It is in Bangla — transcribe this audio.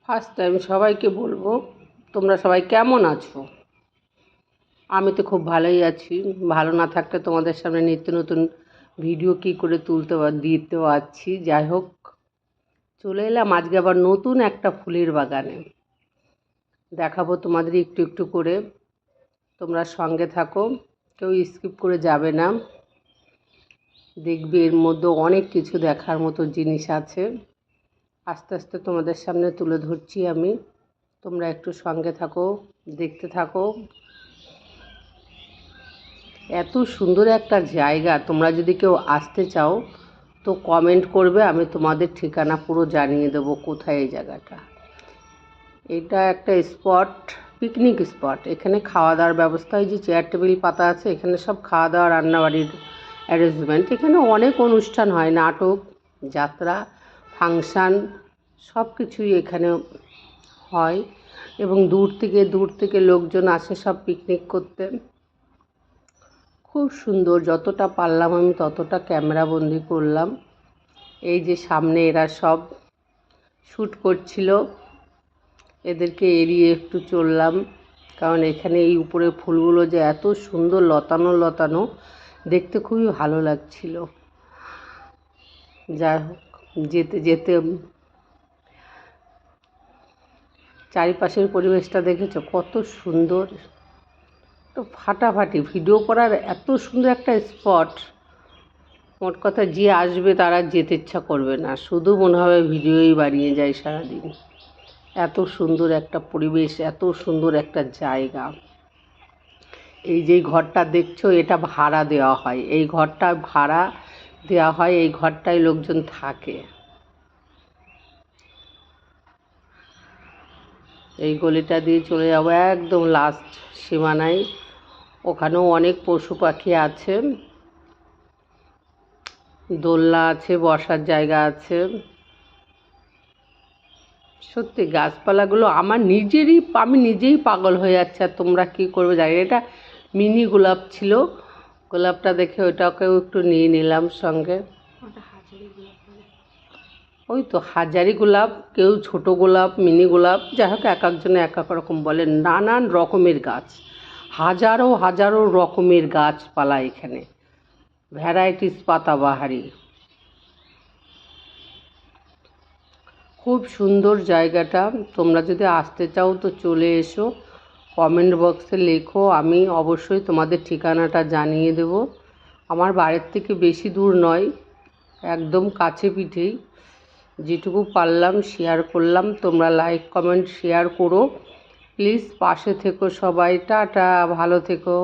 ফার্স্ট টাইম সবাইকে বলবো, তোমরা সবাই কেমন আছো? আমি তো খুব ভালোই আছি। ভালো না থাকলে তোমাদের সামনে নিত্য নতুন ভিডিও কী করে দিতে পারছি। যাই হোক, চলে এলাম আজকে আবার নতুন একটা ফুলের বাগানে। দেখাবো তোমাদের একটু একটু করে, তোমরা সঙ্গে থাকো, কেউ স্কিপ করে যাবে না। দেখবে এর মধ্যে অনেক কিছু দেখার মতো জিনিস আছে। আস্তে আস্তে তোমাদের সামনে তুলে ধরছি আমি, তোমরা একটু সঙ্গে থাকো, দেখতে থাকো। এত সুন্দর একটা জায়গা, তোমরা যদি কেউ আসতে চাও তো কমেন্ট করবে, আমি তোমাদের ঠিকানা পুরো জানিয়ে দেবো কোথায় এই জায়গাটা। এটা একটা স্পট, পিকনিক স্পট। এখানে খাওয়া দাওয়ার ব্যবস্থা, এই যে চেয়ার টেবিল পাতা আছে, এখানে সব খাওয়া দাওয়া রান্নাবাড়ির অ্যারেঞ্জমেন্ট। এখানে অনেক অনুষ্ঠান হয়, নাটক, যাত্রা, ফাংশান, সব কিছুই এখানে হয়। এবং দূর থেকে লোকজন আসে সব পিকনিক করতে। খুব সুন্দর, যতটা পারলাম আমি ততটা ক্যামেরা বন্দি করলাম। এই যে সামনে এরা সব শ্যুট করছিল, এদেরকে এড়িয়ে একটু চললাম, কারণ এখানে এই উপরে ফুলগুলো যে এত সুন্দর লতানো লতানো, দেখতে খুবই ভালো লাগছিল। যাই হোক, যেতে যেতে চারিপাশের পরিবেশটা দেখেছো কত সুন্দর, তো ফাটাফাটি ভিডিও করার এত সুন্দর একটা স্পট। মোট কথা, যে আসবে তারা যেতে ইচ্ছা করবে না, শুধু মনে হবে ভিডিওই বানিয়ে যায় সারাদিন। এত সুন্দর একটা পরিবেশ, এত সুন্দর একটা জায়গা। এই যে ঘরটা দেখছো, এটা ভাড়া দেওয়া হয়। এই ঘরটা ভাড়া দেওয়া হয়, এই ঘরটায় লোকজন থাকে। এই গলিটা দিয়ে চলে যাবো একদম লাস্ট সীমানায়। ওখানেও অনেক পশু পাখি আছে, দোলনা আছে, বসার জায়গা আছে। সত্যি গাছপালাগুলো আমি নিজেই পাগল হয়ে যাচ্ছে। আর তোমরা কী করবে জানি না। এটা মিনি গোলাপ ছিল, গোলাপটা দেখে ওটাকেও একটু নিয়ে নিলাম সঙ্গে। ওই তো হাজারি গোলাপ, কেউ ছোট গোলাপ, মিনি গোলাপ, যাই হোক এক একজনে এক এক রকম বলে। নানান রকমের গাছ, হাজারো হাজারো রকমের গাছপালা এখানে, ভ্যারাইটিস পাতাবাহারি। খুব সুন্দর জায়গাটা। তোমরা যদি আসতে চাও তো চলে এসো, কমেন্ট বক্সে লেখো, আমি অবশ্যই তোমাদের ঠিকানাটা জানিয়ে দেব। আমার বাড়ির থেকে বেশি দূর নয়, একদম কাছে পিঠেই। যেটুকু পারলাম শেয়ার করলাম। তোমরা লাইক কমেন্ট শেয়ার করো প্লিজ, পাশে থেকো সবাই। টাটা, ভালো থেকো।